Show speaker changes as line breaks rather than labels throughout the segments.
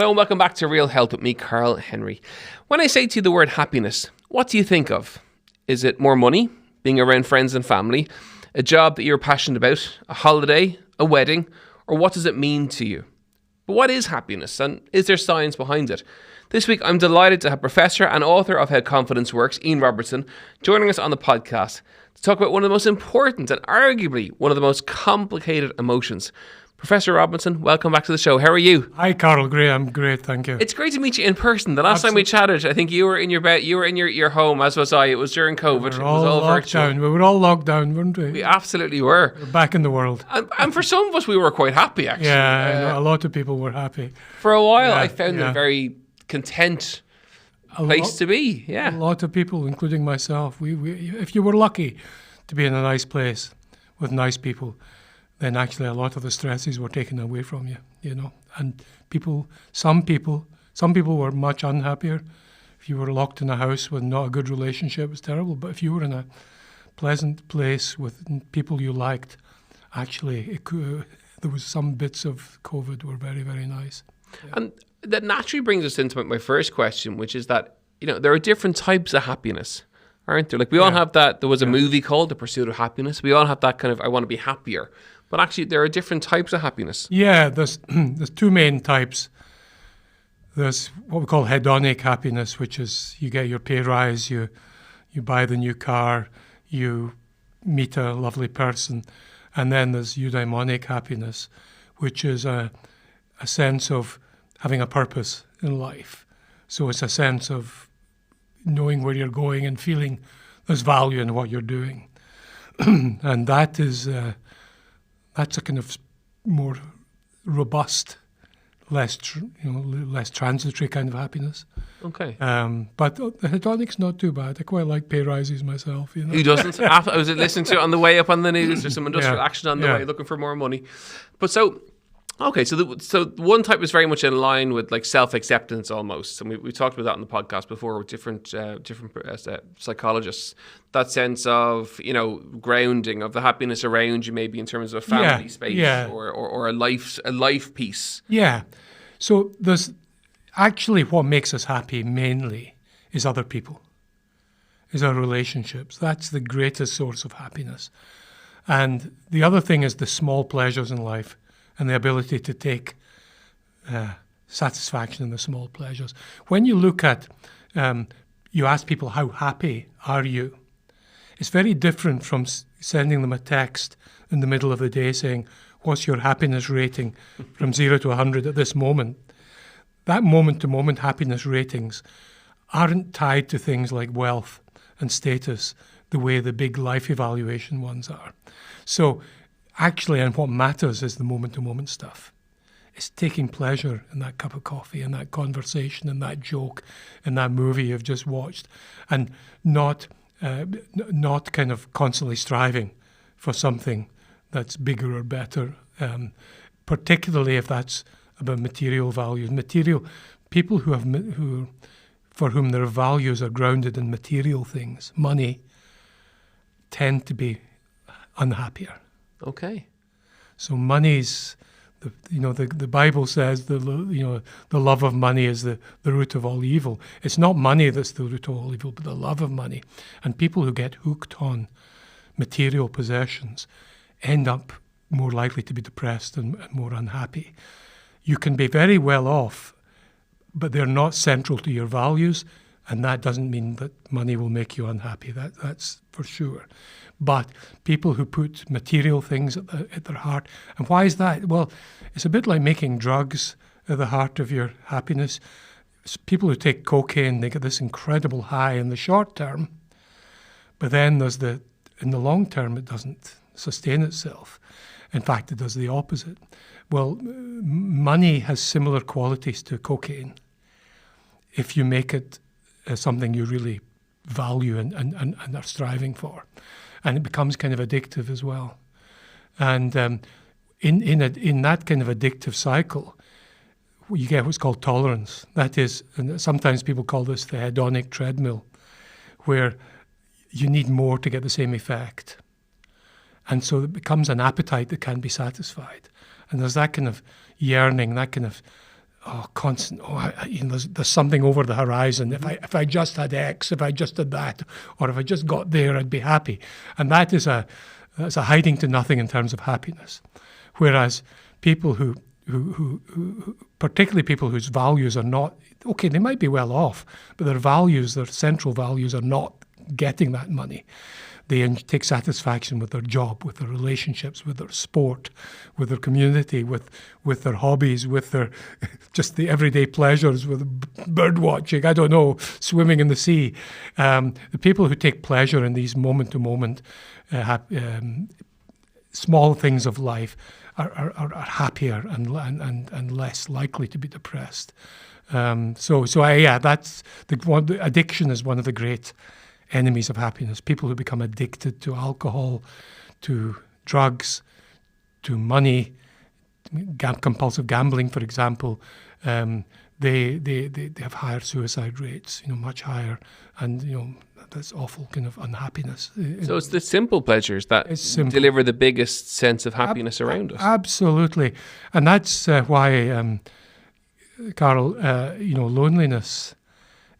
Hello and welcome back to Real Health with me, Karl Henry. When I say to you the word happiness, what do you think of? Is it more money, being around friends and family, a job that you're passionate about, a holiday, a wedding, or what does it mean to you? But what is happiness, and is there science behind it? This week, I'm delighted to have Professor and author of How Confidence Works, Ian Robertson, joining us on the podcast to talk about one of the most important and arguably one of the most complicated emotions. Professor Robertson, welcome back to the show. How are you?
Hi, Carl. Great. I'm great. Thank you.
It's great to meet you in person. The last time we chatted, I think you were in your bed, you were in your home, as was I. It was during COVID.
We
It
were
was all
locked
virtual.
down. We were all locked down, weren't we?
We absolutely were.
We're back in the world.
And for some of us, we were quite happy, actually.
Yeah, I know, a lot of people were happy.
For a while,
Yeah,
I found it a very content place to be.
A
Yeah.
lot of people, including myself. We if you were lucky to be in a nice place with nice people, then actually a lot of the stresses were taken away from you, you know. And some people were much unhappier. If you were locked in a house with not a good relationship, it was terrible. But if you were in a pleasant place with people you liked, actually there was some bits of COVID were very, very nice. Yeah.
And that naturally brings us into my first question, which is that, there are different types of happiness, aren't there? Like we all have that. There was a movie called The Pursuit of Happiness. We all have that kind of, I want to be happier. But actually, there are different types of happiness.
Yeah, there's two main types. There's what we call hedonic happiness, which is you get your pay rise, you buy the new car, you meet a lovely person. And then there's eudaimonic happiness, which is a sense of having a purpose in life. So it's a sense of knowing where you're going and feeling there's value in what you're doing. And that is... that's a kind of more robust, less transitory kind of happiness.
Okay.
But the hedonic's not too bad. I quite like pay rises myself.
Who doesn't? I was listening to it on the way up on the news. There's some industrial action on the way, looking for more money. But so one type is very much in line with like self-acceptance almost, and we talked about that on the podcast before with different psychologists. That sense of grounding, of the happiness around you, maybe in terms of a family space or a life piece.
Yeah. So there's actually what makes us happy mainly is other people, is our relationships. That's the greatest source of happiness. And the other thing is the small pleasures in life and the ability to take satisfaction in the small pleasures. When you look at, you ask people, how happy are you? It's very different from sending them a text in the middle of the day saying, what's your happiness rating from 0 to 100 at this moment? That moment-to-moment happiness ratings aren't tied to things like wealth and status the way the big life evaluation ones are. So actually, and what matters is the moment-to-moment stuff. It's taking pleasure in that cup of coffee, in that conversation, in that joke, in that movie you've just watched, and not kind of constantly striving for something that's bigger or better, particularly if that's about material values. People for whom their values are grounded in material things, money, tend to be unhappier.
Okay.
So money's, the Bible says the love of money is the root of all evil. It's not money that's the root of all evil, but the love of money. And people who get hooked on material possessions end up more likely to be depressed and more unhappy. You can be very well off, but they're not central to your values, and that doesn't mean that money will make you unhappy. That's for sure. But people who put material things at their heart, and why is that? Well, it's a bit like making drugs at the heart of your happiness. It's people who take cocaine, they get this incredible high in the short term, but then in the long term, it doesn't sustain itself. In fact, it does the opposite. Well, money has similar qualities to cocaine if you make it something you really value and are striving for. And it becomes kind of addictive as well. And in that kind of addictive cycle, you get what's called tolerance. That is, and sometimes people call this the hedonic treadmill, where you need more to get the same effect. And so it becomes an appetite that can't be satisfied. And there's that kind of yearning, that kind of constant. There's something over the horizon. If I just had X, if I just did that, or if I just got there, I'd be happy. And that's a hiding to nothing in terms of happiness. Whereas people who particularly people whose values are not okay, they might be well off, but their central values are not getting that money. They take satisfaction with their job, with their relationships, with their sport, with their community, with their hobbies, with their just the everyday pleasures, with bird watching, I don't know, swimming in the sea. The people who take pleasure in these moment-to-moment small things of life are happier and less likely to be depressed. That's addiction is one of the great enemies of happiness. People who become addicted to alcohol, to drugs, to money, compulsive gambling, for example, they have higher suicide rates, much higher, and that's awful kind of unhappiness.
So it's the simple pleasures that deliver the biggest sense of happiness around us.
Absolutely, and that's why, Karl, loneliness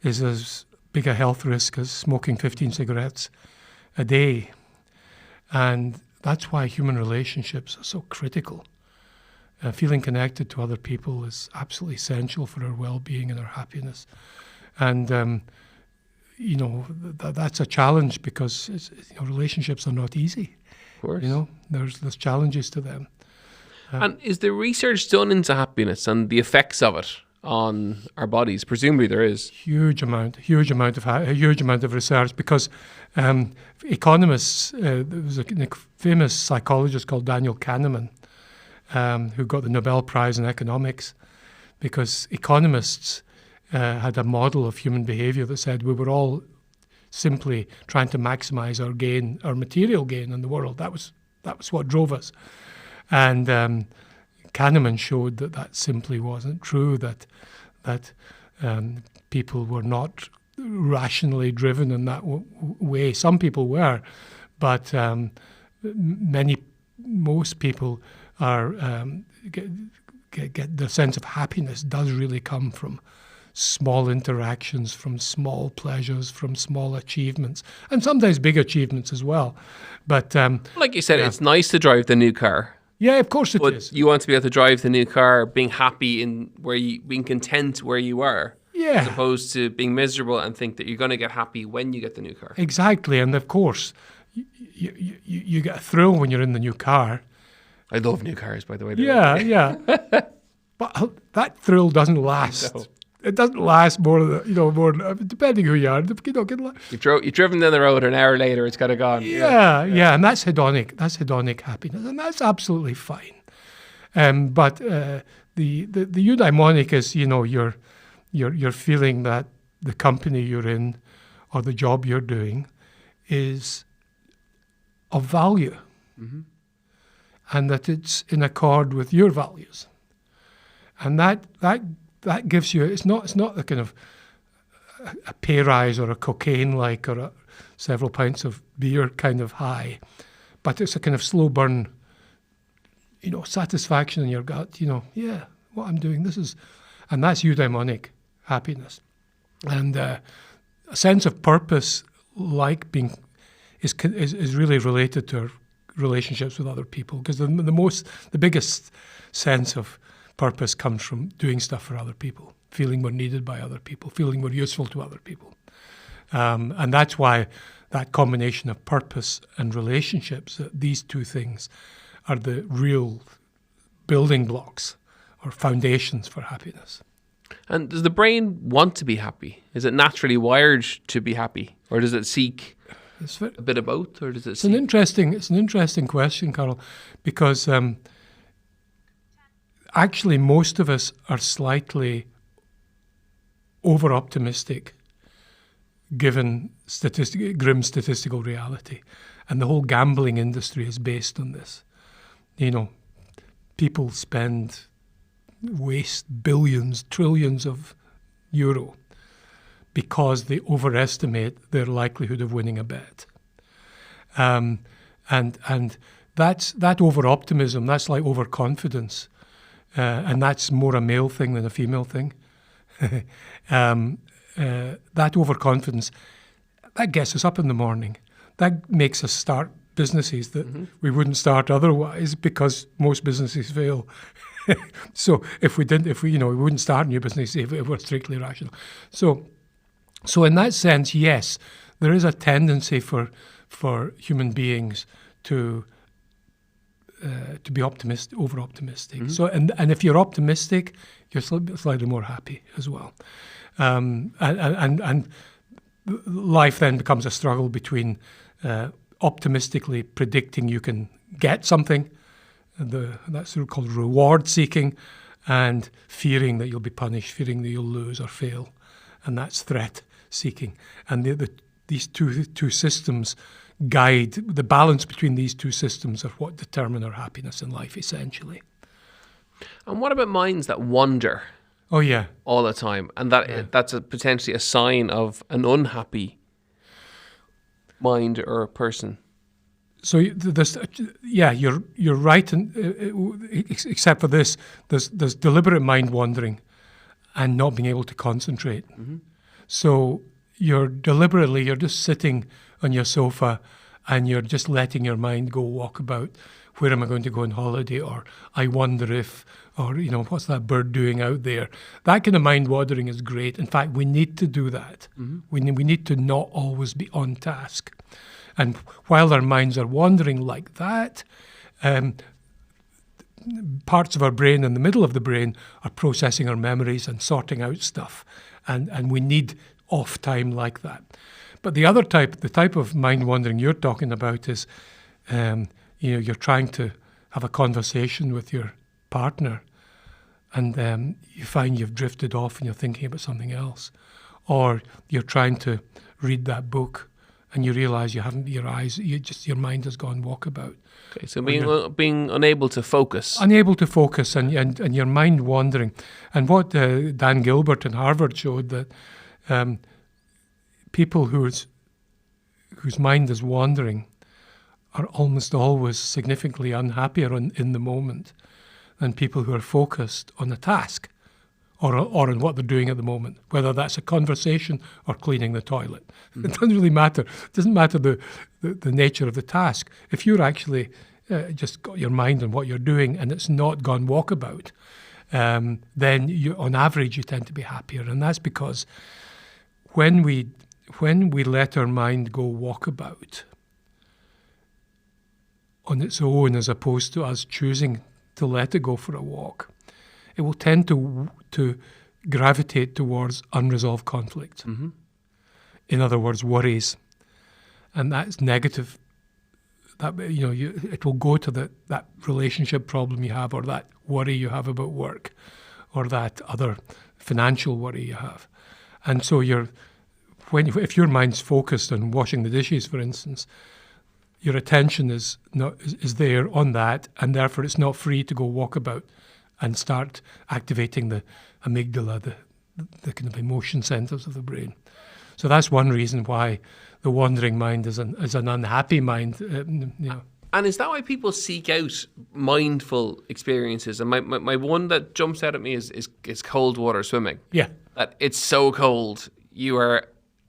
is as big a health risk as smoking 15 cigarettes a day. And that's why human relationships are so critical. Feeling connected to other people is absolutely essential for our well-being and our happiness. And, that's a challenge because relationships are not easy.
Of course.
There's challenges to them.
And is there research done into happiness and the effects of it on our bodies? Presumably there is.
Huge amount of research because economists. There was a famous psychologist called Daniel Kahneman who got the Nobel Prize in economics because economists had a model of human behavior that said we were all simply trying to maximize our material gain in the world. That was what drove us. And Kahneman showed that simply wasn't true, that people were not rationally driven in that way. Some people were, but most people are get the sense of happiness does really come from small interactions, from small pleasures, from small achievements, and sometimes big achievements as well. But
like you said, it's nice to drive the new car.
Yeah, of course it is.
You want to be able to drive the new car, being happy being content where you are, as opposed to being miserable and think that you're going to get happy when you get the new car.
Exactly, and of course, you get a thrill when you're in the new car.
I love new cars, by the way.
Yeah. But that thrill doesn't last. No. It doesn't last more than depending who you are.
You've driven down the road an hour later, it's kind of gone.
Yeah, and that's hedonic. That's hedonic happiness, and that's absolutely fine. But the eudaimonic is you're feeling that the company you're in or the job you're doing is of value, and that it's in accord with your values, and that gives you, it's not a kind of a pay rise or a cocaine or a several pints of beer kind of high, but it's a kind of slow burn, satisfaction in your gut, what I'm doing, and that's eudaimonic happiness. And a sense of purpose is really related to our relationships with other people, because the biggest sense of purpose comes from doing stuff for other people, feeling we're needed by other people, feeling we're useful to other people. And that's why that combination of purpose and relationships, these two things are the real building blocks or foundations for happiness.
And does the brain want to be happy? Is it naturally wired to be happy? Or does it seek a bit of both? Or does it seek...
It's an interesting question, Karl, because... actually, most of us are slightly over-optimistic given grim statistical reality. And the whole gambling industry is based on this. People waste billions, trillions of euro because they overestimate their likelihood of winning a bet. And that over-optimism, that's like overconfidence. and that's more a male thing than a female thing. That overconfidence, that gets us up in the morning. That makes us start businesses that we wouldn't start otherwise, because most businesses fail. So if we wouldn't start new business if it were strictly rational. So in that sense, yes, there is a tendency for human beings to be over optimistic. So and if you're optimistic, you're slightly more happy as well. And life then becomes a struggle between optimistically predicting you can get something, that's sort of called reward seeking, and fearing that you'll be punished, fearing that you'll lose or fail, and that's threat seeking. And these two systems guide the balance between these two systems of what determine our happiness in life, essentially.
And what about minds that wander?
Oh yeah,
all the time, and that's potentially a sign of an unhappy mind or a person.
So you're right, except for this, there's deliberate mind wandering and not being able to concentrate. So you're just sitting on your sofa and you're just letting your mind go walk about. Where am I going to go on holiday? Or I wonder if, or what's that bird doing out there? That kind of mind wandering is great. In fact, we need to do that. We need to not always be on task. And while our minds are wandering like that, parts of our brain in the middle of the brain are processing our memories and sorting out stuff. And we need off time like that. But the other type, the type of mind wandering you're talking about is, you're trying to have a conversation with your partner, and you find you've drifted off and you're thinking about something else. Or you're trying to read that book and you realize you haven't, your mind has gone walkabout.
Okay, so being unable to focus.
Unable to focus and your mind wandering. And what Dan Gilbert in Harvard showed, that people whose mind is wandering are almost always significantly unhappier in the moment than people who are focused on a task or on what they're doing at the moment, whether that's a conversation or cleaning the toilet. It doesn't really matter. It doesn't matter the nature of the task. If you're actually just got your mind on what you're doing and it's not gone walkabout, then on average you tend to be happier. And that's because when we let our mind go walkabout on its own, as opposed to us choosing to let it go for a walk, it will tend to gravitate towards unresolved conflict. In other words, worries, and that's negative. That it will go to that relationship problem you have, or that worry you have about work, or that other financial worry you have, and so if your mind's focused on washing the dishes, for instance, your attention is there on that, and therefore it's not free to go walkabout and start activating the amygdala, the kind of emotion centers of the brain. So that's one reason why the wandering mind is an unhappy mind.
And is that why people seek out mindful experiences? And my one that jumps out at me is cold water swimming.
Yeah.
That it's so cold,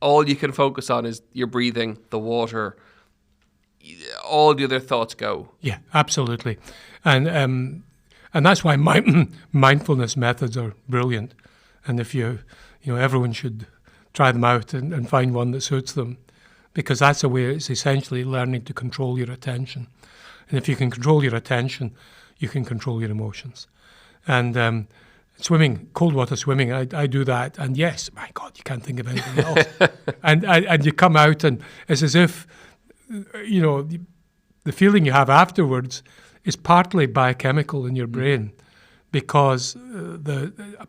all you can focus on is your breathing, the water. All the other thoughts go.
Yeah, absolutely. And that's why mindfulness methods are brilliant. And if everyone should try them out and find one that suits them, because that's a way. It's essentially learning to control your attention. And if you can control your attention, you can control your emotions. And swimming, cold water swimming, I do that. And yes, my God, you can't think of anything else. and you come out and it's as if, the feeling you have afterwards is partly biochemical in your brain, because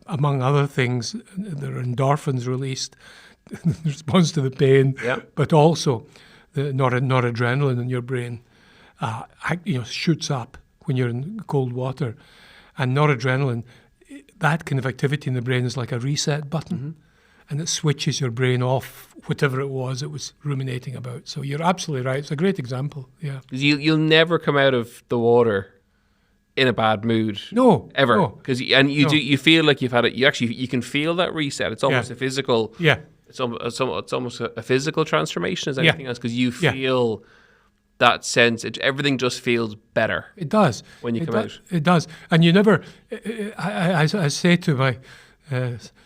among other things, there are endorphins released in response to the pain, but also the noradrenaline in your brain shoots up when you're in cold water. And noradrenaline, that kind of activity in the brain is like a reset button, and it switches your brain off whatever it was ruminating about. So you're absolutely right. It's a great example, yeah.
You'll never come out of the water in a bad mood.
No,
ever.
no.
Because you feel like you've had it. You can feel that reset. It's almost a physical.
Yeah.
It's almost a physical transformation as anything else, because you
Yeah.
feel that sense. Everything just feels better.
It does.
When you come out.
It does. And you never, I say to my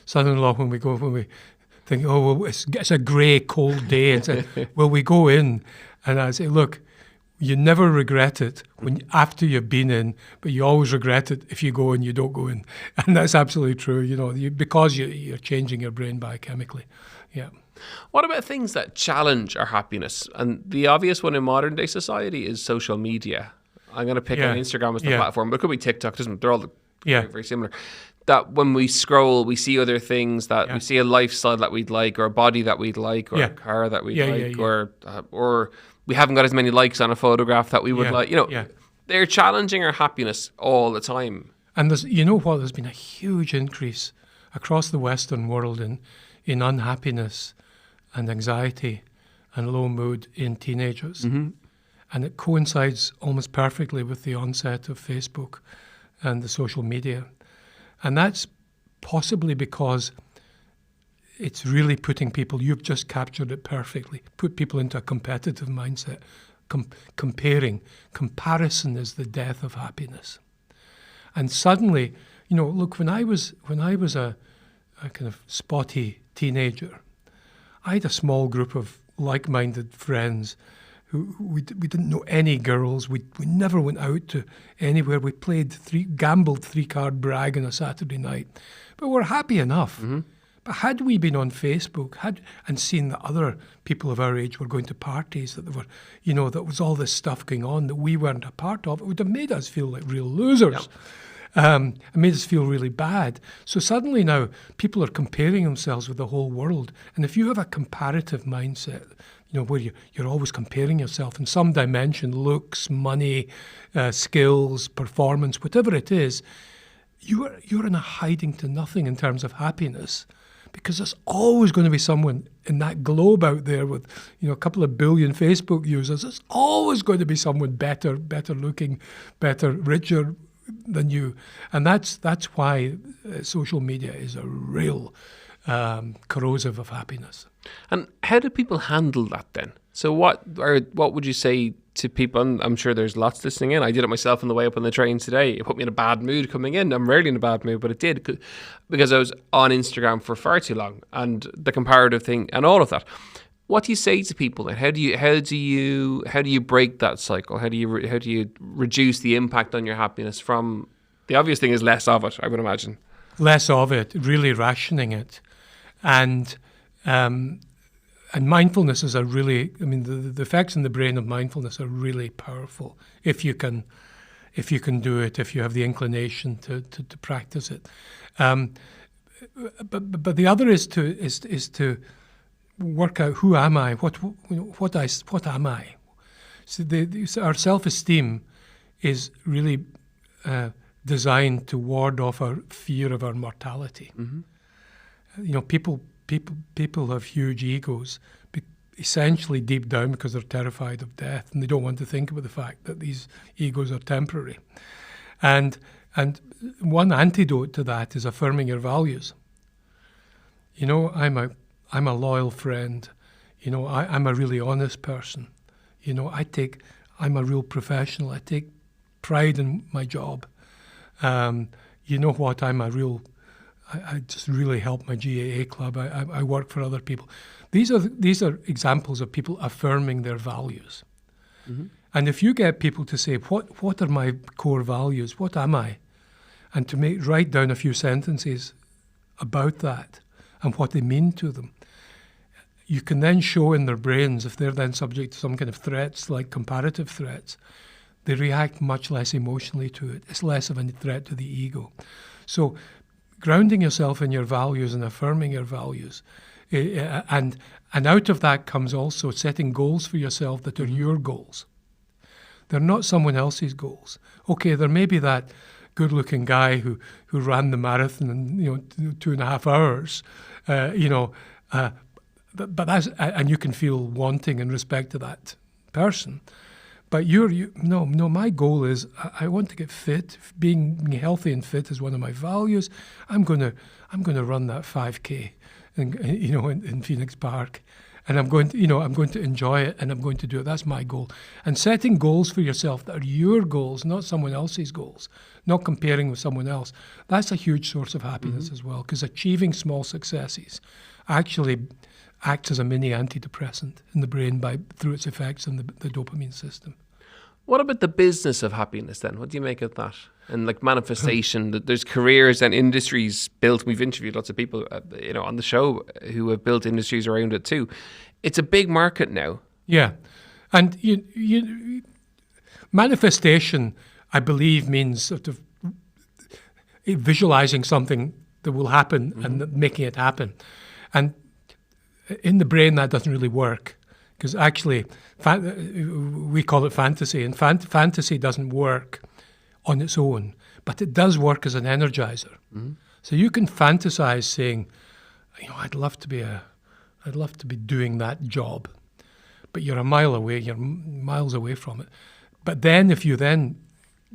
son-in-law when we think, oh, well, it's a grey, cold day, and say, well, we go in, and I say, look, you never regret it after you've been in, but you always regret it if you go and you don't go in. And that's absolutely true, because you're changing your brain biochemically. Yeah.
What about things that challenge our happiness? And the obvious one in modern day society is social media. I'm going to pick on Instagram as the platform, but it could be TikTok. They're all very, very similar. That when we scroll, we see other things, that we see a lifestyle that we'd like, or a body that we'd like, or a car that we'd like, or we haven't got as many likes on a photograph that we would like. They're challenging our happiness all the time.
And there's been a huge increase across the Western world in unhappiness and anxiety and low mood in teenagers. Mm-hmm. And it coincides almost perfectly with the onset of Facebook and the social media. And that's possibly because it's really putting people, you've just captured it perfectly, put people into a competitive mindset. Comparing. Comparison is the death of happiness. And suddenly, look, when I was a kind of spotty teenager, I had a small group of like-minded friends who we didn't know any girls. We never went out to anywhere. We gambled 3-card brag on a Saturday night, but we're happy enough. Mm-hmm. But had we been on Facebook and seen that other people of our age were going to parties, that there were, that was all this stuff going on that we weren't a part of, it would have made us feel like real losers. Yep. It made us feel really bad. So suddenly now people are comparing themselves with the whole world. And if you have a comparative mindset, where you're always comparing yourself in some dimension, looks, money, skills, performance, whatever it is, you're in a hiding to nothing in terms of happiness, because there's always going to be someone in that globe out there with a couple of billion Facebook users. There's always going to be someone better looking, better, richer than you. And that's why social media is a real corrosive of happiness.
And how do people handle that then? So what would you say to people? And I'm sure there's lots listening in. I did it myself on the way up on the train today. It put me in a bad mood coming in. I'm rarely in a bad mood, but it did, because I was on Instagram for far too long, and the comparative thing and all of that. What do you say to people then? How do you break that cycle? How do you reduce the impact on your happiness from the obvious thing is less of it, I would imagine.
Less of it, really rationing it. And mindfulness is the effects in the brain of mindfulness are really powerful if you can do it, if you have the inclination to practice it. But the other is to work out, who am I? What am I? So our self-esteem is really designed to ward off our fear of our mortality. Mm-hmm. People have huge egos, essentially deep down because they're terrified of death, and they don't want to think about the fact that these egos are temporary. And one antidote to that is affirming your values. I'm a loyal friend. I'm a really honest person. I'm a real professional. I take pride in my job. I'm a real. I just really help my GAA club. I work for other people. These are examples of people affirming their values. Mm-hmm. And if you get people to say, what are my core values? What am I? And to write down a few sentences about that and what they mean to them, you can then show in their brains, if they're then subject to some kind of threats, like comparative threats, they react much less emotionally to it. It's less of a threat to the ego. So grounding yourself in your values and affirming your values, and out of that comes also setting goals for yourself that are your goals. They're not someone else's goals. Okay, there may be that good-looking guy who ran the marathon in 2.5 hours, but that's, and you can feel wanting in respect to that person. But my goal is I want to get fit. Being healthy and fit is one of my values. I'm gonna run that 5K, in Phoenix Park, and I'm going to enjoy it, and I'm going to do it. That's my goal. And setting goals for yourself that are your goals, not someone else's goals, not comparing with someone else. That's a huge source of happiness as well, because achieving small successes actually acts as a mini antidepressant in the brain through its effects on the dopamine system.
What about the business of happiness then? What do you make of that? And like manifestation, that there's careers and industries built. We've interviewed lots of people, on the show who have built industries around it too. It's a big market now.
Yeah, and manifestation, I believe, means sort of visualizing something that will happen and making it happen. And in the brain, that doesn't really work, because actually we call it fantasy, and fantasy doesn't work on its own, but it does work as an energizer. So you can fantasize saying, I'd love to be doing that job, but you're miles away from it. But then if you then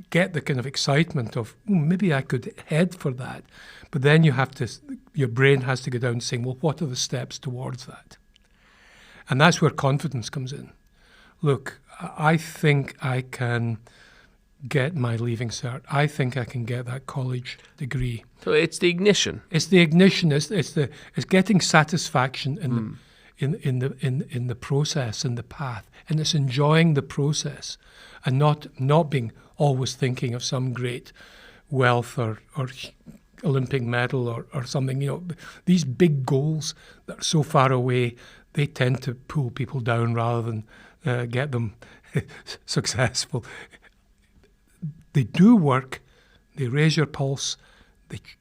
get the kind of excitement of, maybe I could head for that, but then your brain has to go down saying, well, what are the steps towards that? And that's where confidence comes in. Look, I think I can get my leaving cert. I think I can get that college degree.
So it's the ignition.
It's the ignition. It's getting satisfaction in the process, in the path, and it's enjoying the process, and not being always thinking of some great wealth or Olympic medal or something. These big goals that are so far away, they tend to pull people down rather than get them successful. They do work. They raise your pulse.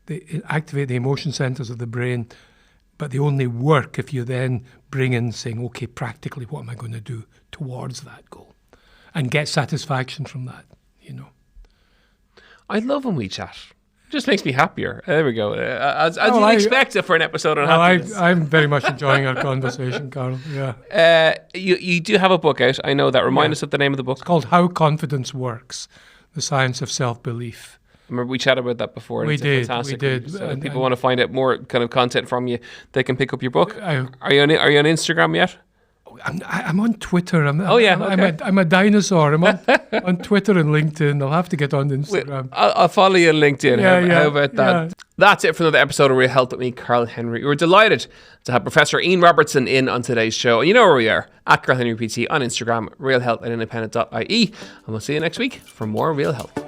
They activate the emotion centers of the brain, but they only work if you then bring in saying, okay, practically, what am I going to do towards that goal? And get satisfaction from that,
I love when we chat. It just makes me happier. There we go. As you'd expect it for an episode on happiness.
I'm very much enjoying our conversation, Karl. Yeah.
You do have a book out. I know that. Remind us of the name of the book.
It's called How Confidence Works, The Science of Self-Belief.
Remember, we chatted about that before.
We did.
So if people want to find out more kind of content from you, they can pick up your book. Are you on Instagram yet?
I'm on Twitter. I'm a dinosaur. I'm on Twitter and LinkedIn. I'll have to get on Instagram.
I'll follow you on LinkedIn. How about that?
Yeah.
That's it for another episode of Real Health with me, Karl Henry. We're delighted to have Professor Ian Robertson in on today's show. And you know where we are, at Karl Henry PT on Instagram, realhealth@independent.ie. And we'll see you next week for more Real Health.